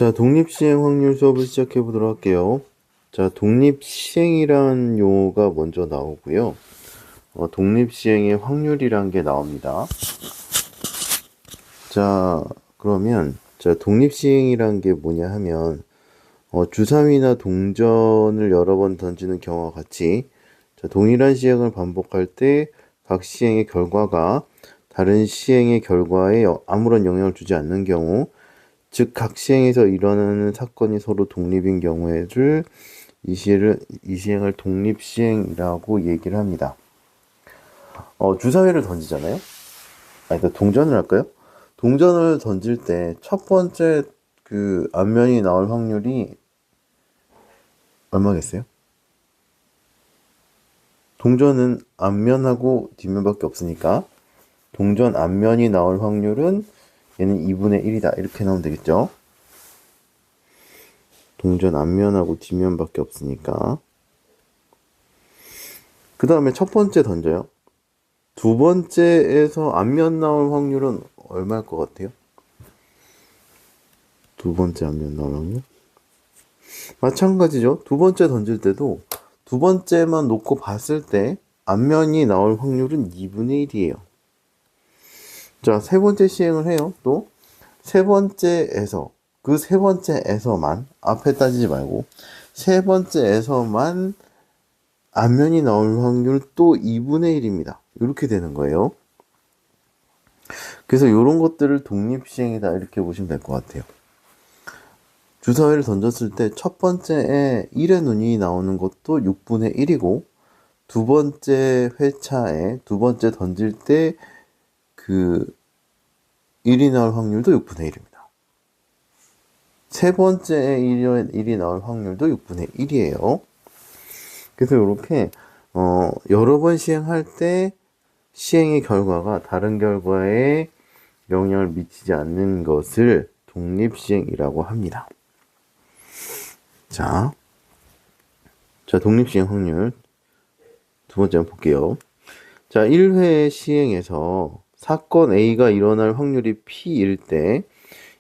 자, 독립시행 확률 수업을 시작해 보도록 할게요. 자, 독립시행이란 용어가 먼저 나오고요. 독립시행의 확률이란 게 나옵니다. 자, 그러면 독립시행이란 게 뭐냐 하면 주사위나 동전을 여러 번 던지는 경우와 같이 동일한 시행을 반복할 때 각 시행의 결과가 다른 시행의 결과에 아무런 영향을 주지 않는 경우, 즉 각 시행에서 일어나는 사건이 서로 독립인 경우에를 이 시행을 독립시행이라고 얘기를 합니다. 주사위를 던지잖아요. 그러니까 동전을 할까요? 동전을 던질 때 첫 번째 그 앞면이 나올 확률이 얼마겠어요? 동전은 앞면하고 뒷면밖에 없으니까 동전 앞면이 나올 확률은 얘는 2분의 1이다. 이렇게 나오면 되겠죠? 동전 앞면하고 뒷면밖에 없으니까. 그 다음에 첫 번째 던져요. 두 번째에서 앞면 나올 확률은 얼마일 것 같아요? 두 번째 앞면 나올 확률? 마찬가지죠. 두 번째 던질 때도 두 번째만 놓고 봤을 때 앞면이 나올 확률은 2분의 1이에요. 자, 세 번째 시행을 해요. 또 세 번째에서 그 세 번째에서만 앞에 따지지 말고 세 번째에서만 앞면이 나올 확률 또 2분의 1입니다. 이렇게 되는 거예요. 그래서 이런 것들을 독립시행이다 이렇게 보시면 될 것 같아요. 주사위를 던졌을 때 첫 번째에 1의 눈이 나오는 것도 6분의 1이고 두 번째 회차에 두 번째 던질 때 그 1이 나올 확률도 6분의 1입니다. 세 번째에 1이 나올 확률도 6분의 1이에요. 그래서 이렇게 여러 번 시행할 때 시행의 결과가 다른 결과에 영향을 미치지 않는 것을 독립시행이라고 합니다. 자, 독립시행 확률 두 번째 한번 볼게요. 자, 1회 시행에서 사건 A가 일어날 확률이 P일 때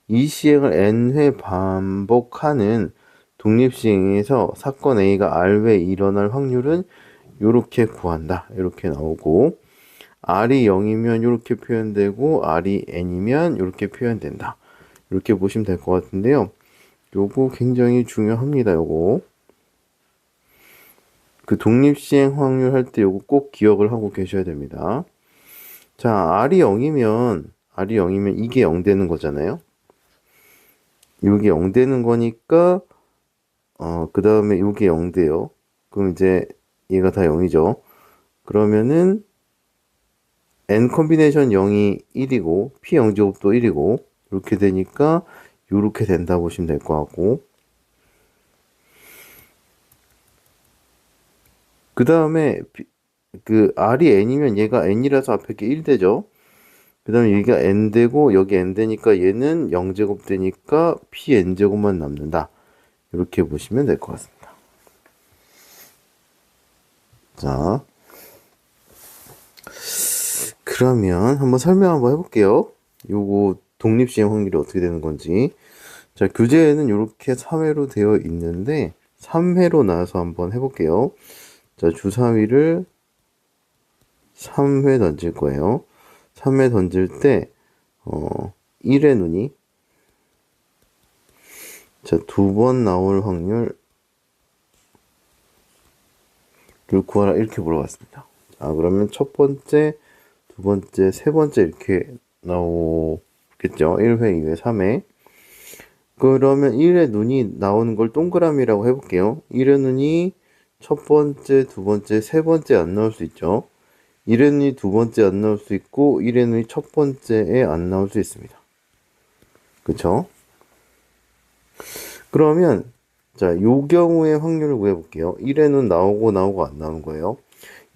이 시행을 N회 반복하는 독립시행에서 사건 A가 R회 일어날 확률은 이렇게 구한다. 이렇게 나오고 R이 0이면 이렇게 표현되고 R이 N이면 이렇게 표현된다. 이렇게 보시면 될 것 같은데요. 요거 굉장히 중요합니다. 요거 그 독립시행 확률 할 때 요거 꼭 기억을 하고 계셔야 됩니다. 자, R이 0이면 이게 0 되는 거잖아요. 요게 0 되는 거니까 그 다음에 요게 0 돼요. 그럼 이제 얘가 다 0이죠. 그러면은 N 콤비네이션 0이 1이고 P 0제곱도 1이고 이렇게 되니까 이렇게 된다 보시면 될 것 같고, 그 다음에 그 R이 N이면 얘가 N이라서 앞에 게 1 되죠. 그 다음에 여기가 N 되고 여기 N 되니까 얘는 0제곱 되니까 PN제곱만 남는다. 이렇게 보시면 될 것 같습니다. 자, 그러면 한번 설명 한번 해볼게요. 요거 독립시행 확률이 어떻게 되는 건지. 자, 교재에는 이렇게 3회로 되어 있는데 3회로 나와서 한번 해볼게요. 자, 주사위를 3회 던질 거예요. 3회 던질 때 1의 눈이 자, 두 번 나올 확률을 구하라 이렇게 물어봤습니다. 자, 그러면 첫 번째, 두 번째, 세 번째 이렇게 나오겠죠. 1회, 2회, 3회. 그러면 1의 눈이 나오는 걸 동그라미라고 해볼게요. 1의 눈이 첫 번째, 두 번째, 세 번째 안 나올 수 있죠. 1의 눈이 두 번째 안 나올 수 있고 1의 눈이 첫 번째에 안 나올 수 있습니다. 그쵸? 그러면 자, 요 경우의 확률을 구해볼게요. 1의 눈 나오고 안 나오는 거예요.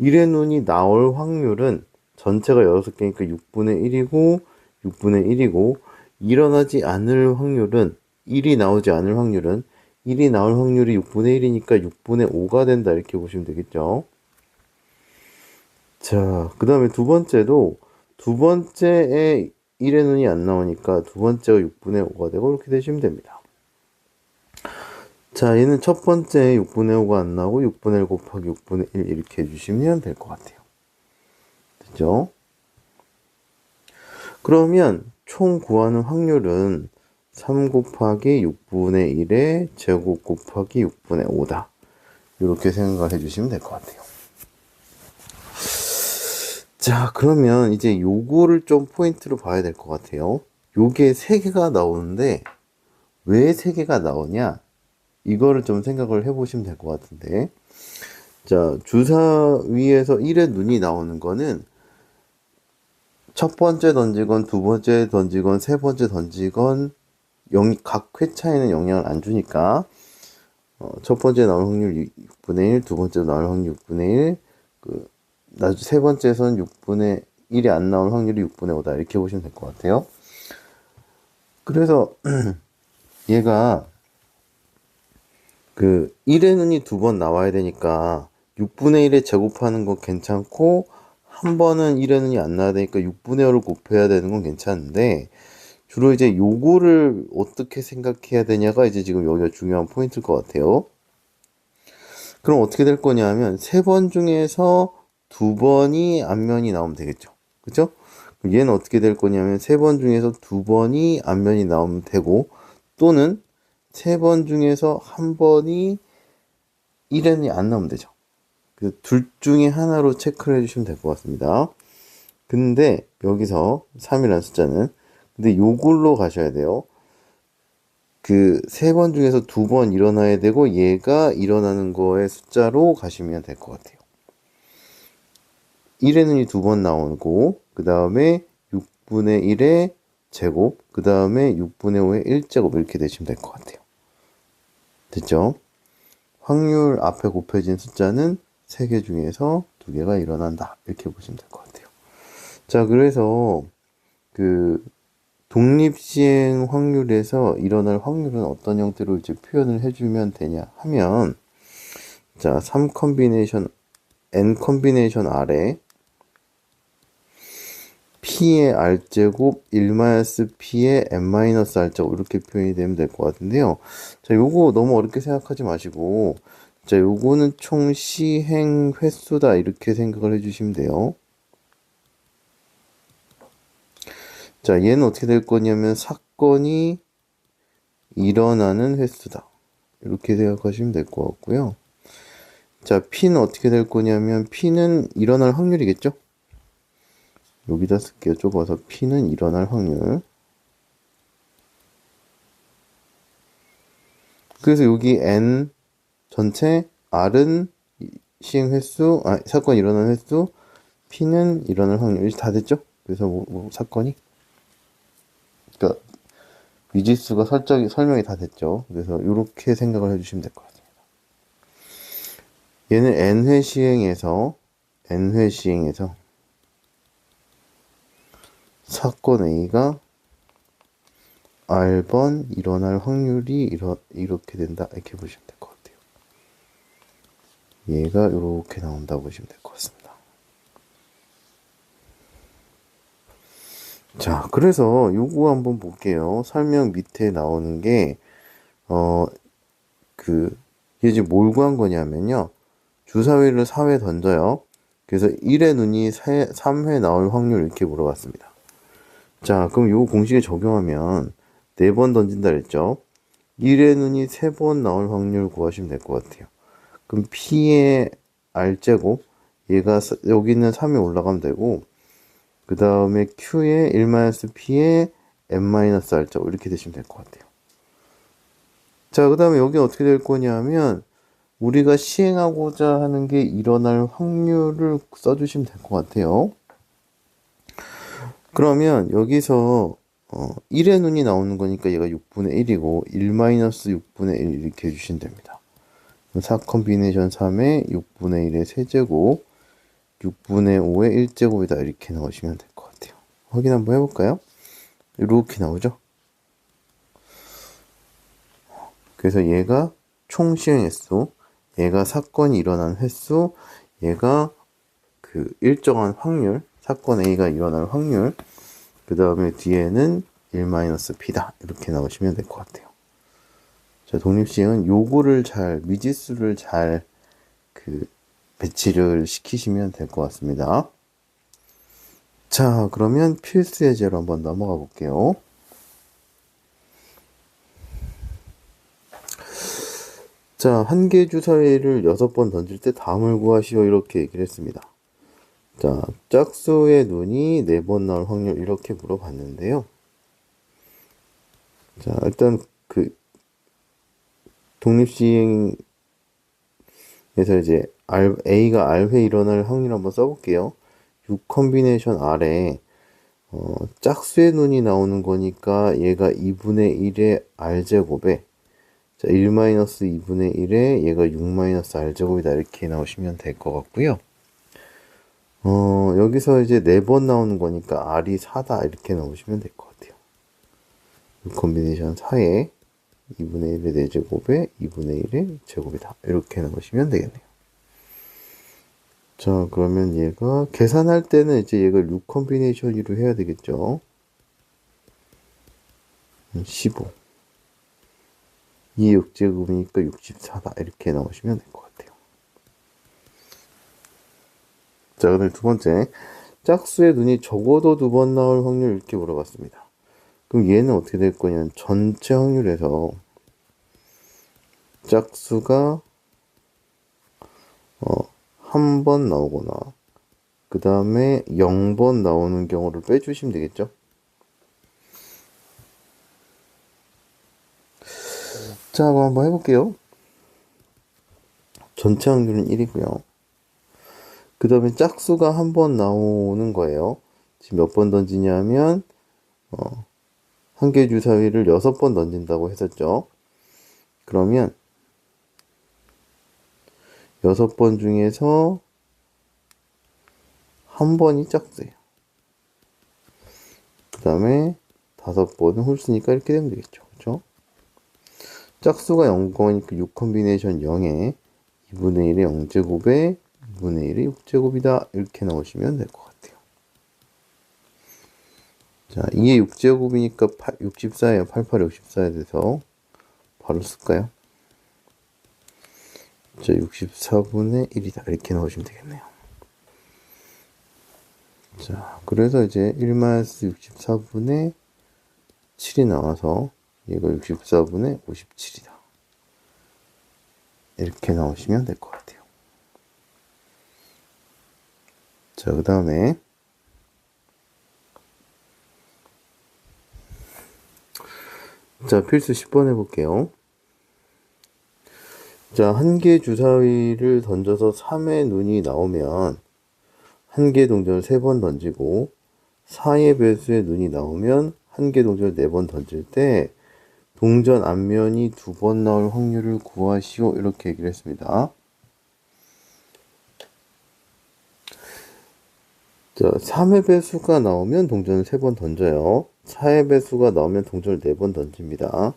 1의 눈이 나올 확률은 전체가 6개니까 6분의 1이고 6분의 1이고 일어나지 않을 확률은 1이 나오지 않을 확률은 1이 나올 확률이 6분의 1이니까 6분의 5가 된다. 이렇게 보시면 되겠죠. 자, 그 다음에 두 번째도 두 번째에 1의 눈이 안 나오니까 두 번째가 6분의 5가 되고 이렇게 되시면 됩니다. 자, 얘는 첫 번째 6분의 5가 안 나오고 6분의 1 곱하기 6분의 1 이렇게 해주시면 될 것 같아요. 됐죠? 그러면 총 구하는 확률은 3 곱하기 6분의 1의 제곱 곱하기 6분의 5다. 이렇게 생각을 해주시면 될 것 같아요. 자, 그러면 이제 요거를 좀 포인트로 봐야 될 것 같아요. 요게 3개가 나오는데 왜 3개가 나오냐? 이거를 좀 생각을 해보시면 될 것 같은데, 자, 주사위에서 1의 눈이 나오는 거는 첫 번째 던지건 두 번째 던지건 세 번째 던지건 각 회 차이는 영향을 안 주니까 첫 번째 나올 확률 6분의 1, 두 번째 나올 확률 6분의 1, 세 번째에서는 6분의 1이 안 나올 확률이 6분의 5다. 이렇게 보시면 될 것 같아요. 그래서 얘가 1의 눈이 2번 나와야 되니까 6분의 1에 제곱하는 건 괜찮고, 한 번은 1의 눈이 안 나와야 되니까 6분의 5를 곱해야 되는 건 괜찮은데, 주로 이제 요거를 어떻게 생각해야 되냐가 이제 지금 여기가 중요한 포인트일 것 같아요. 그럼 어떻게 될 거냐 하면 3번 중에서 2번이 앞면이 나오면 되겠죠. 그죠? 얘는 어떻게 될 거냐면 3번 중에서 2번이 앞면이 나오면 되고, 또는 3번 중에서 1번이 1엔이 안 나오면 되죠. 둘 중에 하나로 체크를 해주시면 될 것 같습니다. 근데 여기서 3이라는 숫자는, 근데 요걸로 가셔야 돼요. 3번 중에서 2번 일어나야 되고 얘가 일어나는 거의 숫자로 가시면 될 것 같아요. 1의 눈이 2번 나오고, 그 다음에 6분의 1의 제곱, 그 다음에 6분의 5의 1제곱 이렇게 되시면 될 것 같아요. 됐죠? 확률 앞에 곱해진 숫자는 3개 중에서 2개가 일어난다. 이렇게 보시면 될 것 같아요. 자, 그래서 독립시행 확률에서 일어날 확률은 어떤 형태로 이제 표현을 해주면 되냐 하면, 자, 3 컨비네이션, n 컨비네이션 R에 P의 R제곱 1-P의 n-R제곱 이렇게 표현이 되면 될 것 같은데요. 자, 요거 너무 어렵게 생각하지 마시고, 자, 요거는 총 시행 횟수다 이렇게 생각을 해주시면 돼요. 자, 얘는 어떻게 될 거냐면 사건이 일어나는 횟수다. 이렇게 생각하시면 될 것 같고요. 자, P는 어떻게 될 거냐면 P는 일어날 확률이겠죠? 여기다 쓸게요. 좁아서 P는 일어날 확률. 그래서 여기 N 전체, R은 시행 횟수, 사건이 일어나는 횟수, P는 일어날 확률. 다 됐죠? 그래서 사건이, 그러니까 미지수가 설명이 다 됐죠. 그래서 이렇게 생각을 해주시면 될 것 같습니다. 얘는 n회 시행에서 사건 A가 R번 일어날 확률이 이렇게 된다. 이렇게 보시면 될 것 같아요. 얘가 이렇게 나온다고 보시면 될 것 같습니다. 자, 그래서 요거 한번 볼게요. 설명 밑에 나오는 게, 이게 지금 뭘 구한 거냐면요. 주사위를 4회 던져요. 그래서 1의 눈이 3회 나올 확률 이렇게 물어봤습니다. 자, 그럼 요 공식에 적용하면 4번 던진다 그랬죠? 1의 눈이 3번 나올 확률 구하시면 될 것 같아요. 그럼 P의 R제곱, 얘가 여기는 3이 올라가면 되고, 그 다음에 Q의 1-P의 n-R제곱 이렇게 되시면 될 것 같아요. 자, 그 다음에 여기 어떻게 될 거냐면 우리가 시행하고자 하는 게 일어날 확률을 써주시면 될 것 같아요. 그러면 여기서 1의 눈이 나오는 거니까 얘가 6분의 1이고 1-6분의 1 이렇게 해주시면 됩니다. 4 컨비네이션 3에 6분의 1의 세제곱 6분의 5의 1제곱이다 이렇게 나오시면 될 것 같아요. 확인 한번 해볼까요? 이렇게 나오죠? 그래서 얘가 총 시행 횟수, 얘가 사건이 일어난 횟수, 얘가 일정한 확률, 사건 A가 일어날 확률, 그 다음에 뒤에는 1-P다. 이렇게 나오시면 될 것 같아요. 자, 독립시행은 요거를 미지수를 잘 배치를 시키시면 될 것 같습니다. 자, 그러면 필수 예제로 한번 넘어가 볼게요. 자, 한 개 주사위를 6번 던질 때 다음을 구하시오. 이렇게 얘기를 했습니다. 자, 짝수의 눈이 4번 나올 확률 이렇게 물어봤는데요. 자, 일단 독립시행에서 이제 A가 R회 일어날 확률 한번 써볼게요. 6 컨비네이션 R에 짝수의 눈이 나오는 거니까 얘가 2분의 1의 R제곱에 자, 1-2분의 1에 얘가 6-R제곱이다. 이렇게 나오시면 될 것 같고요. 여기서 이제 4번 나오는 거니까 R이 4다. 이렇게 나오시면 될 것 같아요. 6 컨비네이션 4에 2분의 1의 4제곱에 2분의 1의 제곱이다. 이렇게 나오시면 되겠네요. 자, 그러면 얘가 계산할 때는 이제 얘가 6 컨비네이션으로 해야 되겠죠. 15. 2의 6제곱이니까 64다. 이렇게 나오시면 될 것 같아요. 자, 그다음에 두 번째. 짝수의 눈이 적어도 2번 나올 확률 이렇게 물어봤습니다. 그럼 얘는 어떻게 될 거냐면 전체 확률에서 짝수가 한 번 나오거나 그 다음에 0번 나오는 경우를 빼주시면 되겠죠. 자, 한번 해볼게요. 전체 확률은 1이고요. 그 다음에 짝수가 한 번 나오는 거예요. 지금 몇 번 던지냐면 한 개 주사위를 6번 던진다고 했었죠. 그러면 6번 중에서 한 번이 짝수예요. 그 다음에 5번은 홀수니까 이렇게 되면 되겠죠. 그렇죠? 짝수가 0거니까 6 컨비네이션 0에 2분의 1의 0제곱에 2분의 1의 6제곱이다. 이렇게 나오시면 될 것 같아요. 자, 2의 6제곱이니까 64예요. 88에 64에 대해서 바로 쓸까요? 자, 64분의 1이다. 이렇게 나오시면 되겠네요. 자, 그래서 이제 1-64분의 7이 나와서 얘가 64분의 57이다. 이렇게 나오시면 될 것 같아요. 자, 그 다음에 자, 필수 10번 해볼게요. 자, 한 개 주사위를 던져서 3의 눈이 나오면 한 개 동전을 3번 던지고 4의 배수의 눈이 나오면 한 개 동전을 4번 던질 때 동전 앞면이 2번 나올 확률을 구하시오. 이렇게 얘기를 했습니다. 자, 3의 배수가 나오면 동전을 3번 던져요. 4의 배수가 나오면 동전을 4번 던집니다.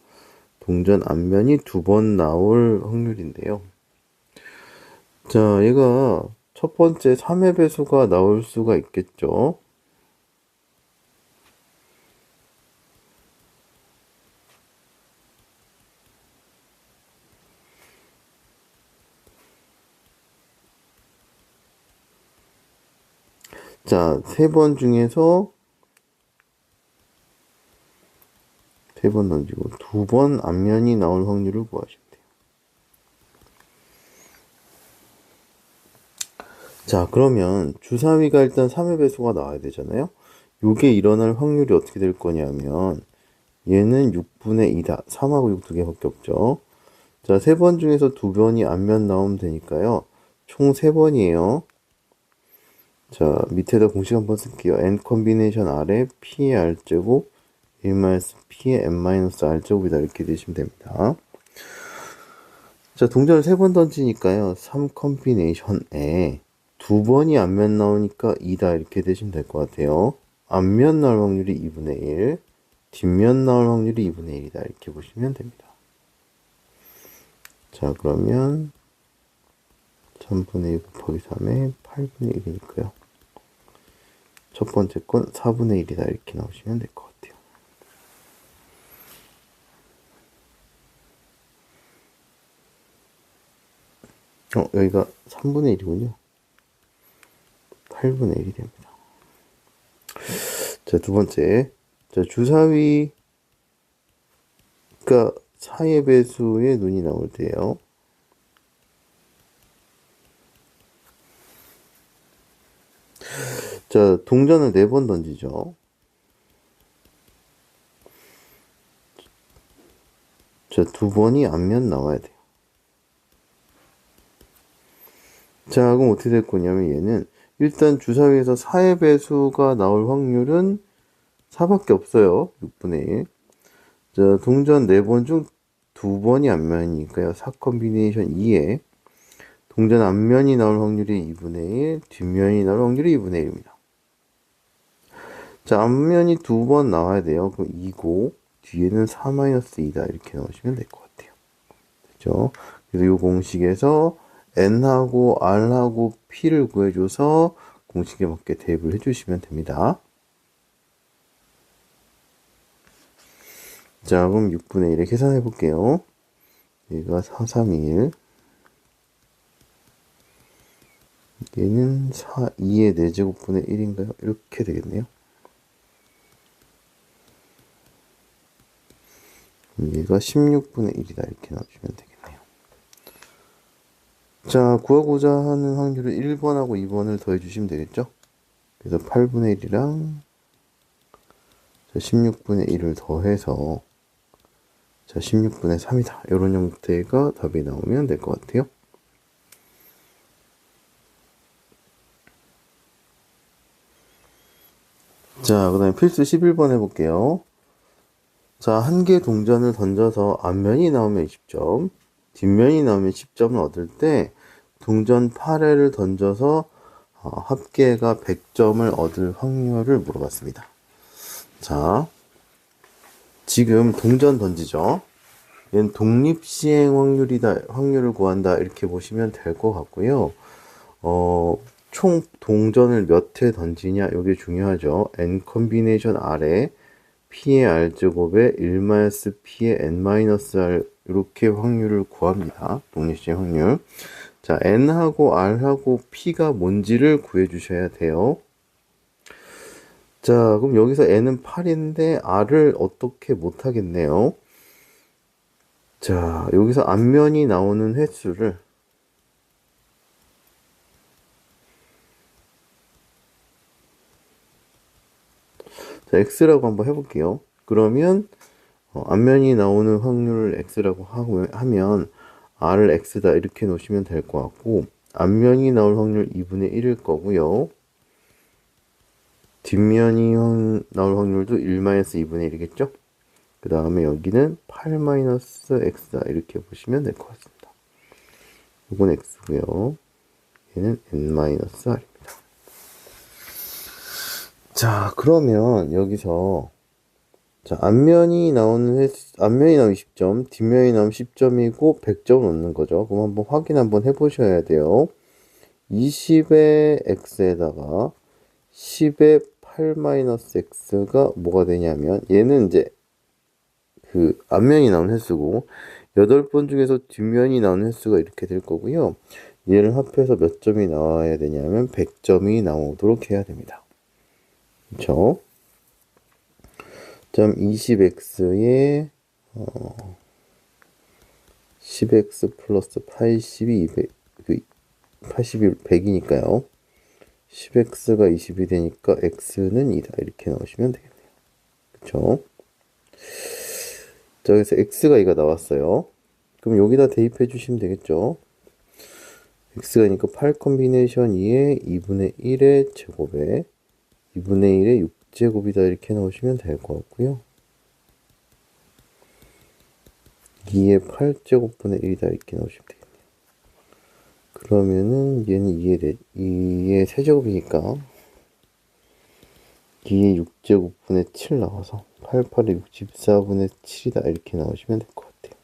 동전 앞면이 2번 나올 확률인데요. 자, 얘가 첫 번째 3의 배수가 나올 수가 있겠죠. 자, 3번 중에서 3번 던지고 2번 앞면이 나올 확률을 구하시면 돼요. 자, 그러면 주사위가 일단 3의 배수가 나와야 되잖아요. 요게 일어날 확률이 어떻게 될 거냐면 얘는 6분의 2다. 3하고 6 두 개밖에 없죠. 자, 3번 중에서 2번이 앞면 나오면 되니까요. 총 3번이에요. 자, 밑에다 공식 한번 쓸게요. n 컨비네이션 r에 p의 r제곱 1-p의 n-r제곱이다. 이렇게 되시면 됩니다. 자, 동전을 3번 던지니까요. 3 컨비네이션에 2번이 앞면 나오니까 2다. 이렇게 되시면 될 것 같아요. 앞면 나올 확률이 2분의 1, 뒷면 나올 확률이 2분의 1이다. 이렇게 보시면 됩니다. 자, 그러면 3분의 2 곱하기 3에 8분의 1이니까요. 첫 번째 건 4분의 1이다. 이렇게 나오시면 될 것 같아요. 여기가 3분의 1이군요. 8분의 1이 됩니다. 자, 두 번째. 자, 주사위가 4의 배수의 눈이 나올 때요. 자, 동전을 4번 던지죠. 자, 2번이 앞면 나와야 돼요. 자, 그럼 어떻게 될 거냐면 얘는 일단 주사위에서 4의 배수가 나올 확률은 4밖에 없어요. 6분의 1. 자, 동전 4번 중 2번이 앞면이니까요. 4 컨비네이션 2에 동전 앞면이 나올 확률이 2분의 1, 뒷면이 나올 확률이 2분의 1입니다. 자, 앞면이 2번 나와야 돼요. 그럼 2고 뒤에는 4-2다 이렇게 넣으시면 될 것 같아요. 그죠? 그래서 이 공식에서 n하고 r하고 p를 구해줘서 공식에 맞게 대입을 해주시면 됩니다. 자, 그럼 6분의 1에 계산해 볼게요. 얘가 4, 3, 1. 얘는 4, 2의 4제곱분의 1인가요? 이렇게 되겠네요. 얘가 16분의 1이다. 이렇게 넣어주면 되겠네요. 자, 구하고자 하는 확률을 1번하고 2번을 더해주시면 되겠죠? 그래서 8분의 1이랑 16분의 1을 더해서 자, 16분의 3이다. 이런 형태가 답이 나오면 될 것 같아요. 자, 그 다음에 필수 11번 해볼게요. 자, 한 개 동전을 던져서 앞면이 나오면 20점, 뒷면이 나오면 10점을 얻을 때 동전 8회를 던져서 합계가 100점을 얻을 확률을 물어봤습니다. 자, 지금 동전 던지죠. 얘는 독립시행 확률을 구한다 이렇게 보시면 될 것 같고요. 총 동전을 몇 회 던지냐 이게 중요하죠. n 컨비네이션 r에 p의 r제곱에 1-p의 n-r 이렇게 확률을 구합니다. 독립시행 확률. 자, n하고 r하고 p가 뭔지를 구해 주셔야 돼요. 자, 그럼 여기서 n은 8인데 r을 어떻게 못 하겠네요. 자, 여기서 앞면이 나오는 횟수를 자, x라고 한번 해볼게요. 그러면 앞면이 나오는 확률을 x라고 하면 r을 x다 이렇게 놓으시면 될 것 같고 앞면이 나올 확률 2분의 1일 거고요. 뒷면이 나올 확률도 1-2분의 1이겠죠? 그 다음에 여기는 8-x다 이렇게 보시면 될 것 같습니다. 이건 x고요. 얘는 n-r입니다. 자, 그러면 여기서 자, 앞면이 나오면 20점, 뒷면이 나오면 10점이고 100점을 얻는 거죠. 그럼 한번 확인 한번 해보셔야 돼요. 20의 x에다가 10의 8-x가 뭐가 되냐면 얘는 이제 그 앞면이 나오는 횟수고 8번 중에서 뒷면이 나오는 횟수가 이렇게 될 거고요. 얘를 합해서 몇 점이 나와야 되냐면 100점이 나오도록 해야 됩니다. 그렇죠? 점 20x에 10x 플러스 80이 200, 80이 100이니까요. 10x가 20이 되니까 x는 2다. 이렇게 나오시면 되겠네요. 그쵸? 자, 여기서 x가 2가 나왔어요. 그럼 여기다 대입해 주시면 되겠죠? x가 니까 8 컨비네이션 2에 2분의 1의 제곱에 2분의 1의 6제곱이다. 이렇게 나오시면 될 것 같고요. 2의 8제곱분의 1이다. 이렇게 나오시면 되겠네요. 그러면은 얘는 2의 세제곱이니까 2의 6제곱분의 7 나와서 88의 64분의 7이다. 이렇게 나오시면 될 것 같아요.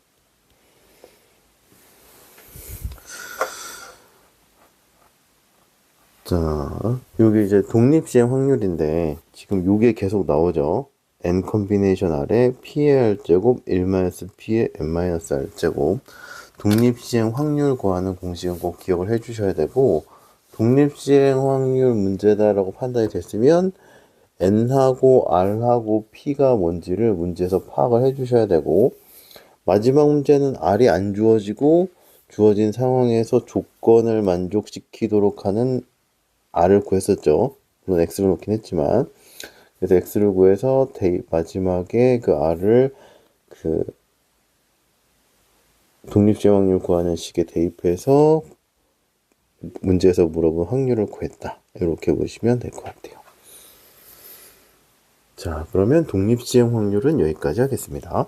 자, 여기 이제 독립시행 확률인데 지금 요게 계속 나오죠. n 컨비네이션 r에 p의 r제곱 1-p의 n-r제곱. 독립시행 확률 구하는 공식은 꼭 기억을 해 주셔야 되고, 독립시행 확률 문제다라고 판단이 됐으면 N하고 R하고 P가 뭔지를 문제에서 파악을 해 주셔야 되고, 마지막 문제는 R이 안 주어지고 주어진 상황에서 조건을 만족시키도록 하는 R을 구했었죠. 물론 X를 놓긴 했지만. 그래서 X를 구해서 마지막에 그 R을 그 독립시행 확률 구하는 식에 대입해서 문제에서 물어본 확률을 구했다. 이렇게 보시면 될 것 같아요. 자, 그러면 독립시행 확률은 여기까지 하겠습니다.